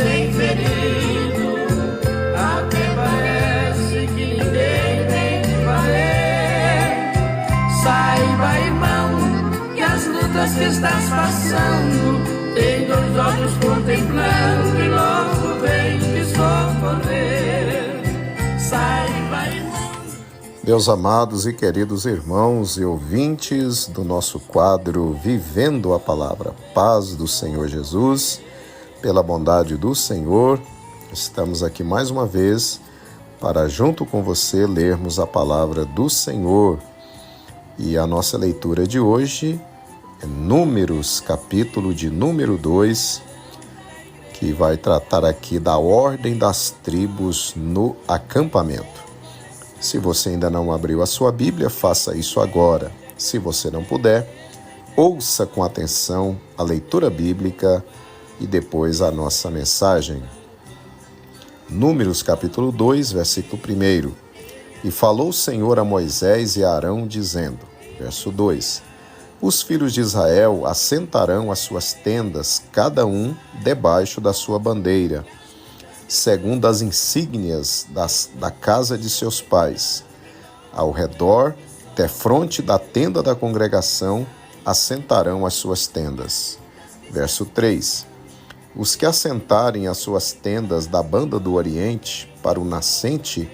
tem ferido, até parece que ninguém tem que valer. Saiba, irmão, que as lutas que estás passando, tem dois olhos contemplando e logo vem te socorrer. Saiba, irmão. Meus amados e queridos irmãos e ouvintes do nosso quadro Vivendo a Palavra, paz do Senhor Jesus, pela bondade do Senhor, estamos aqui mais uma vez para, junto com você, lermos a palavra do Senhor. E a nossa leitura de hoje é Números, capítulo de número 2, que vai tratar aqui da ordem das tribos no acampamento. Se você ainda não abriu a sua Bíblia, faça isso agora. Se você não puder, ouça com atenção a leitura bíblica e depois a nossa mensagem. Números capítulo 2, versículo 1. E falou o Senhor a Moisés e a Arão, dizendo, verso 2, os filhos de Israel assentarão as suas tendas, cada um debaixo da sua bandeira, segundo as insígnias da casa de seus pais. Ao redor, defronte da tenda da congregação, assentarão as suas tendas. Verso 3. Os que assentarem as suas tendas da banda do Oriente para o nascente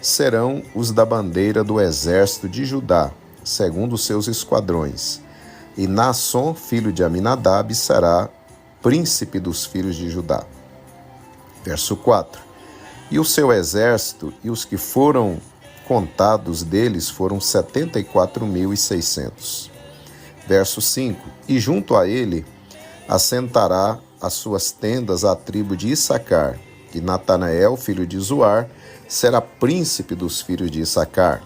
serão os da bandeira do exército de Judá, segundo os seus esquadrões. E Naasson, filho de Aminadab, será príncipe dos filhos de Judá. Verso 4. E o seu exército e os que foram contados deles foram 74.600. Verso 5. E junto a ele assentará as suas tendas a tribo de Issacar, e Natanael, filho de Zuar, será príncipe dos filhos de Issacar.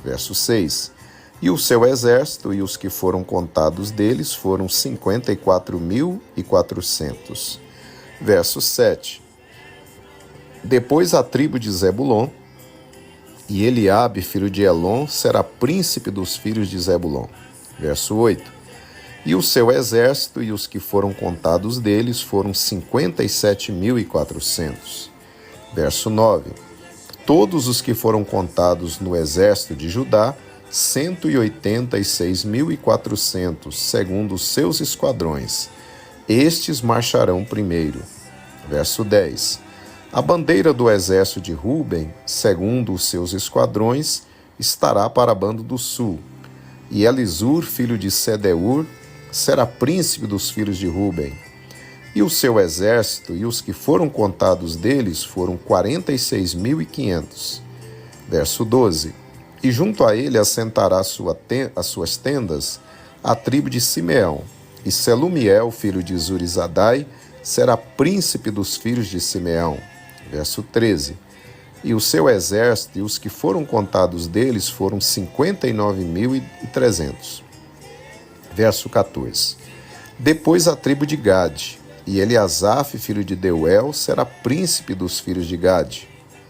Verso 6. E o seu exército e os que foram contados deles foram 54.400. Verso 7. Depois a tribo de Zebulon, e Eliabe, filho de Elon, será príncipe dos filhos de Zebulon. Verso 8. E o seu exército e os que foram contados deles foram 57.400. Verso 9. Todos os que foram contados no exército de Judá, 186.400, segundo os seus esquadrões. Estes marcharão primeiro. Verso 10. A bandeira do exército de Ruben, segundo os seus esquadrões, estará para a banda do sul. E Elisur, filho de Sedeur, será príncipe dos filhos de Ruben. E o seu exército e os que foram contados deles foram 46.500. Verso 12. E junto a ele assentará as suas tendas a tribo de Simeão. E Selumiel, filho de Zurizadai, será príncipe dos filhos de Simeão. Verso 13. E o seu exército e os que foram contados deles foram 59.300. Verso 14. Depois a tribo de Gade, e Eliasaf, filho de Deuel, será príncipe dos filhos de Gade.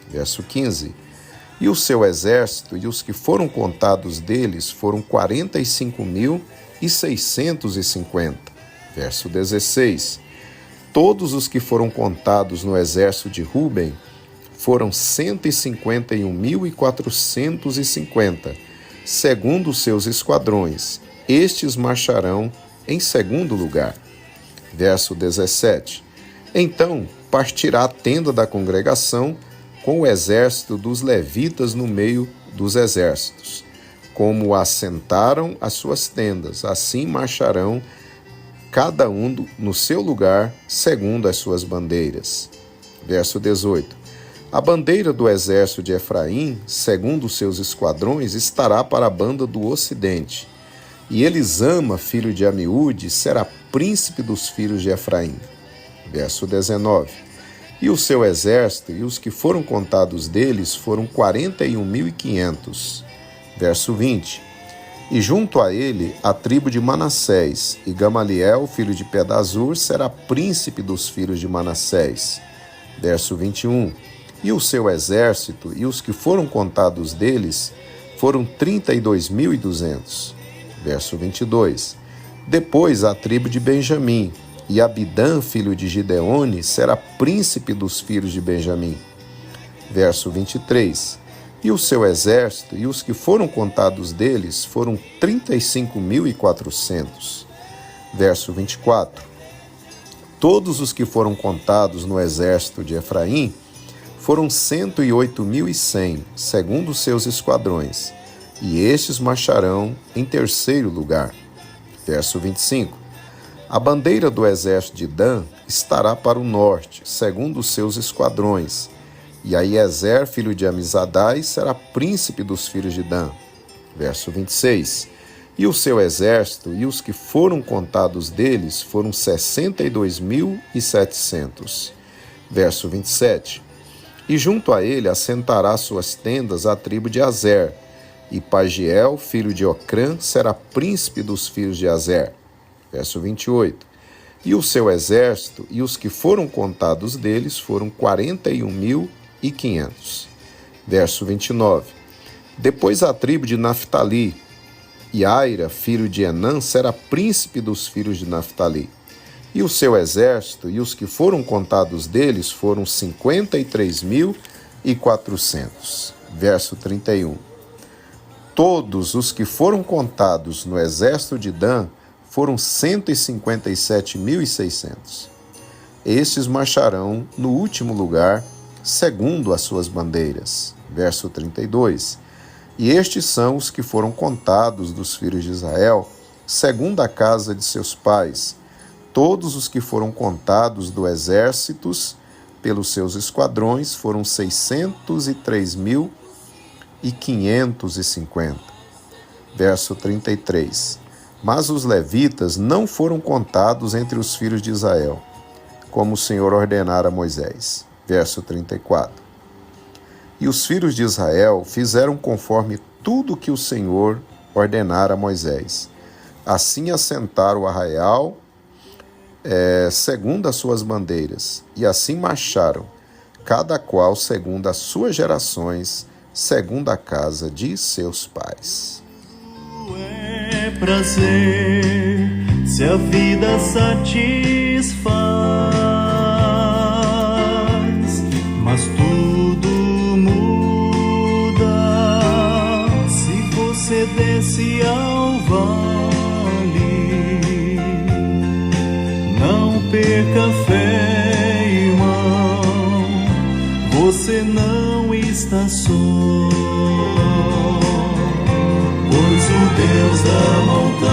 Verso 15. E o seu exército e os que foram contados deles foram 45.650. Verso 16. Todos os que foram contados no exército de Ruben foram 151.450, segundo os seus esquadrões. Estes marcharão em segundo lugar. Verso 17. Então partirá a tenda da congregação com o exército dos levitas no meio dos exércitos. Como assentaram as suas tendas, assim marcharão cada um no seu lugar, segundo as suas bandeiras. Verso 18. A bandeira do exército de Efraim, segundo os seus esquadrões, estará para a banda do ocidente. E Elisama, filho de Amiúde, será príncipe dos filhos de Efraim. Verso 19. E o seu exército e os que foram contados deles foram 41.500. Verso 20. E junto a ele a tribo de Manassés, e Gamaliel, filho de Pedazur, será príncipe dos filhos de Manassés. Verso 21. E o seu exército e os que foram contados deles foram 32.200. Verso 22. Depois a tribo de Benjamim, E Abidã, filho de Gideone, será príncipe dos filhos de Benjamim. Verso 23. E o seu exército e os que foram contados deles foram 35.400. Verso 24. Todos os que foram contados no exército de Efraim foram 108.100, segundo os seus esquadrões, e estes marcharão em terceiro lugar. Verso 25. A bandeira do exército de Dan estará para o norte, segundo os seus esquadrões, e Aiezer, filho de Amizadai, será príncipe dos filhos de Dan. Verso 26. E o seu exército e os que foram contados deles foram 62.700. Verso 27. E junto a ele assentará suas tendas a tribo de Azer, e Pagiel, filho de Ocrã, será príncipe dos filhos de Azer. Verso 28. E o seu exército e os que foram contados deles foram 41.500. Verso 29. Depois a tribo de Naftali, e Aira, filho de Enã, será príncipe dos filhos de Naftali. E o seu exército e os que foram contados deles foram 53.400. Verso 31. Todos os que foram contados no exército de Dan foram 157.600. Estes marcharão no último lugar, segundo as suas bandeiras. Verso 32. E estes são os que foram contados dos filhos de Israel, segundo a casa de seus pais, todos os que foram contados do exércitos pelos seus esquadrões foram 603.550. Verso 33. Mas os levitas não foram contados entre os filhos de Israel, como o Senhor ordenara a Moisés. Verso 34. E os filhos de Israel fizeram conforme tudo que o Senhor ordenara a Moisés. Assim assentaram o arraial, segundo as suas bandeiras, e assim marcharam, cada qual segundo as suas gerações, segundo a casa de seus pais. É prazer se a vida satisfaz, mas tudo muda se você desce ao vale. Não perca fé, irmão, você não está só, pois o Deus da montanha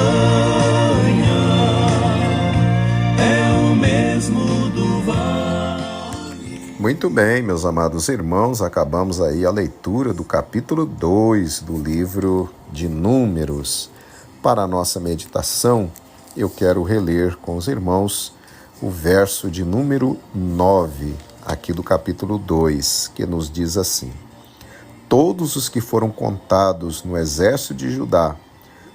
é o mesmo do vale. Muito bem, meus amados irmãos, acabamos aí a leitura do capítulo 2 do livro de Números. Para a nossa meditação, eu quero reler com os irmãos o verso de número 9, aqui do capítulo 2, que nos diz assim: Todos os que foram contados no exército de Judá,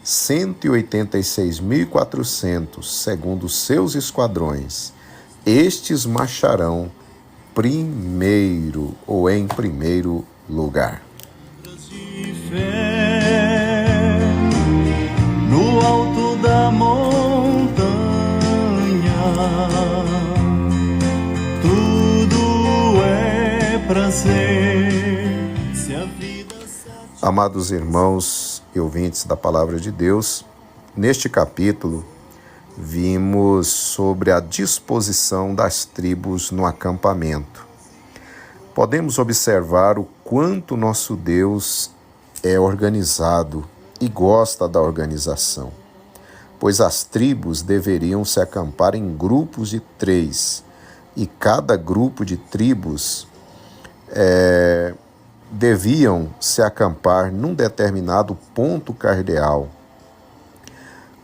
186.400, segundo os seus esquadrões, estes marcharão primeiro ou em primeiro lugar. De fé, no alto da montanha, tudo é prazer. Amados irmãos e ouvintes da Palavra de Deus, neste capítulo vimos sobre a disposição das tribos no acampamento. Podemos observar o quanto nosso Deus é organizado e gosta da organização, pois as tribos deveriam se acampar em grupos de 3, e cada grupo de tribos deviam se acampar num determinado ponto cardeal.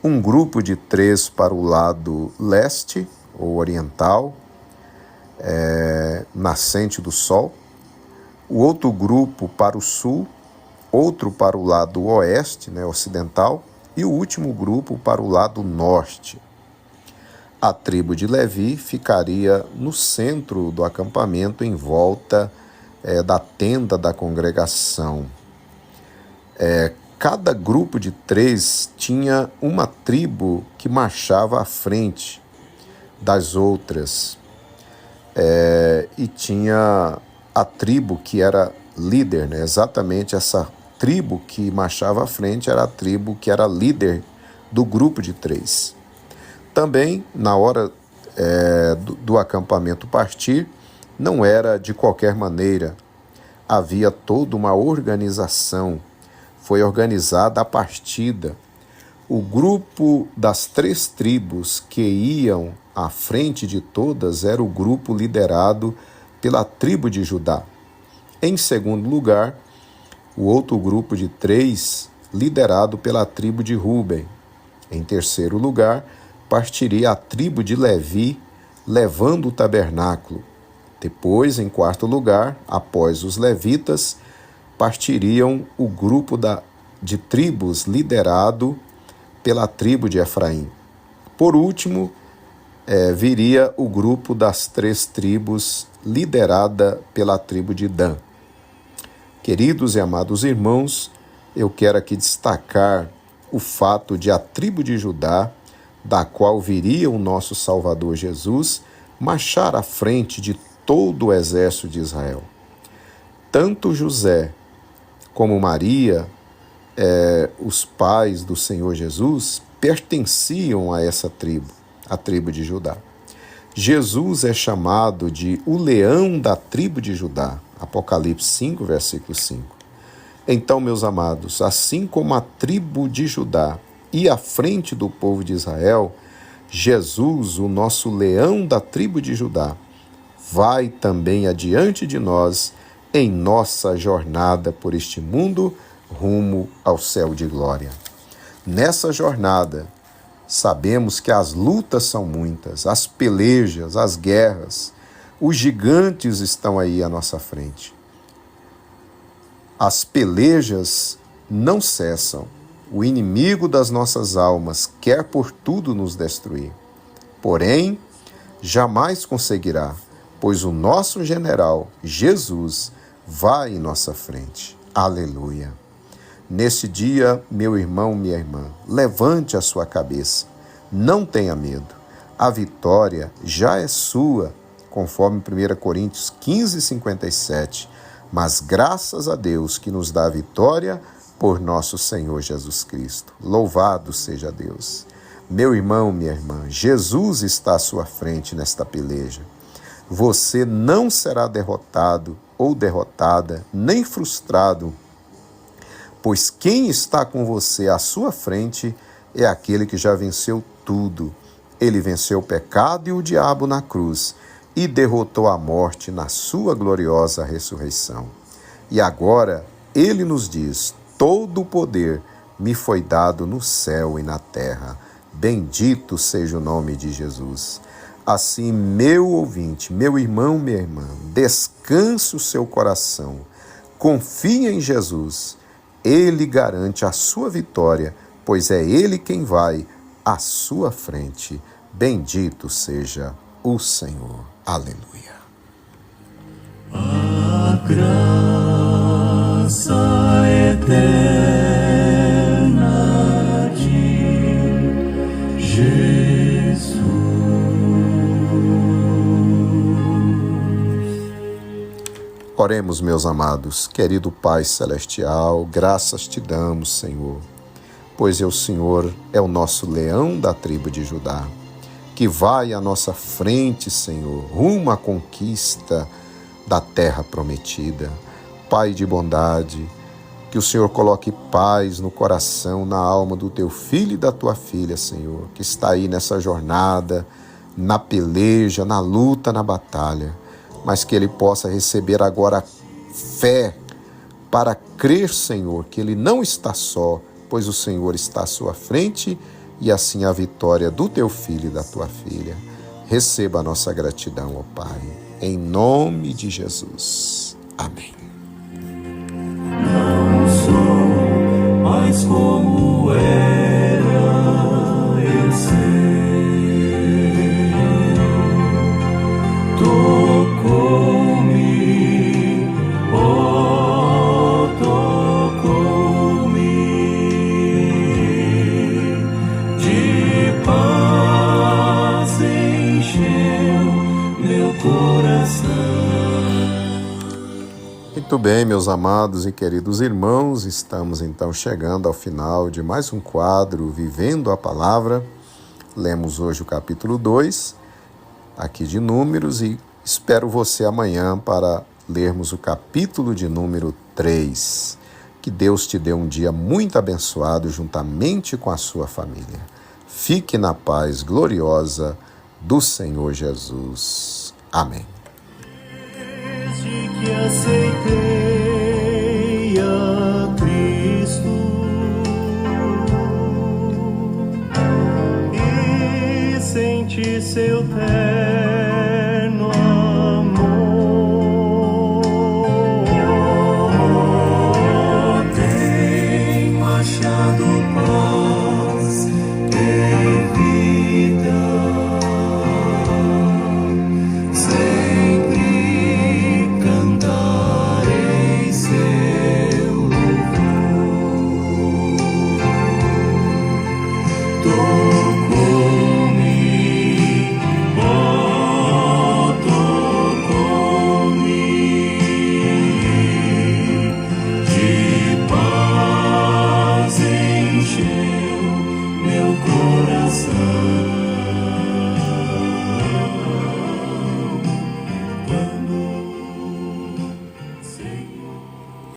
Um grupo de 3 para o lado leste ou oriental, nascente do sol, o outro grupo para o sul, outro para o lado oeste, ocidental, e o último grupo para o lado norte. A tribo de Levi ficaria no centro do acampamento, em volta da tenda da congregação. Cada grupo de 3 tinha uma tribo que marchava à frente, das outras. E tinha a tribo que era líder, né? Exatamente essa tribo que marchava à frente era a tribo que era líder do grupo de 3. Também, na hora do acampamento partir, não era de qualquer maneira. Havia toda uma organização. Foi organizada a partida. O grupo das 3 tribos que iam à frente de todas era o grupo liderado pela tribo de Judá. Em segundo lugar, o outro grupo de 3, liderado pela tribo de Rúben. Em terceiro lugar, partiria a tribo de Levi, levando o tabernáculo. Depois, em quarto lugar, após os levitas, partiriam o grupo de tribos liderado pela tribo de Efraim. Por último, viria o grupo das 3 tribos liderada pela tribo de Dan. Queridos e amados irmãos, eu quero aqui destacar o fato de a tribo de Judá, da qual viria o nosso Salvador Jesus, marchar à frente de todo o exército de Israel. Tanto José como Maria, os pais do Senhor Jesus, pertenciam a essa tribo, a tribo de Judá. Jesus é chamado de o leão da tribo de Judá, Apocalipse 5, versículo 5. Então, meus amados, assim como a tribo de Judá ia à frente do povo de Israel, Jesus, o nosso leão da tribo de Judá, vai também adiante de nós em nossa jornada por este mundo rumo ao céu de glória. Nessa jornada, sabemos que as lutas são muitas, as pelejas, as guerras, os gigantes estão aí à nossa frente. As pelejas não cessam. O inimigo das nossas almas quer por tudo nos destruir. Porém, jamais conseguirá, pois o nosso general, Jesus, vai em nossa frente. Aleluia! Nesse dia, meu irmão, minha irmã, levante a sua cabeça. Não tenha medo. A vitória já é sua, conforme 1 Coríntios 15, 57. Mas graças a Deus que nos dá a vitória por nosso Senhor Jesus Cristo. Louvado seja Deus. Meu irmão, minha irmã, Jesus está à sua frente nesta peleja. Você não será derrotado ou derrotada, nem frustrado, pois quem está com você à sua frente é aquele que já venceu tudo. Ele venceu o pecado e o diabo na cruz e derrotou a morte na sua gloriosa ressurreição. E agora ele nos diz: todo o poder me foi dado no céu e na terra. Bendito seja o nome de Jesus. Assim, meu ouvinte, meu irmão, minha irmã, descanse o seu coração. Confie em Jesus. Ele garante a sua vitória, pois é Ele quem vai à sua frente. Bendito seja o Senhor. Aleluia. A graça eterna de Jesus. Oremos, meus amados. Querido Pai Celestial, graças te damos, Senhor, pois o Senhor é o nosso leão da tribo de Judá, que vai à nossa frente, Senhor, rumo à conquista da terra prometida. Pai de bondade, que o Senhor coloque paz no coração, na alma do teu filho e da tua filha, Senhor, que está aí nessa jornada, na peleja, na luta, na batalha, mas que ele possa receber agora fé para crer, Senhor, que ele não está só, pois o Senhor está à sua frente, e assim a vitória do teu filho e da tua filha. Receba a nossa gratidão, ó Pai, em nome de Jesus. Amém. Não sou mais como era, eu sei. Tocou-me, oh, tocou-me. De paz encheu Muito bem, meus amados e queridos irmãos, estamos então chegando ao final de mais um quadro Vivendo a Palavra. Lemos hoje o capítulo 2, aqui de Números, e espero você amanhã para lermos o capítulo de número 3. Que Deus te dê um dia muito abençoado juntamente com a sua família. Fique na paz gloriosa do Senhor Jesus. Amém. Desde que aceitei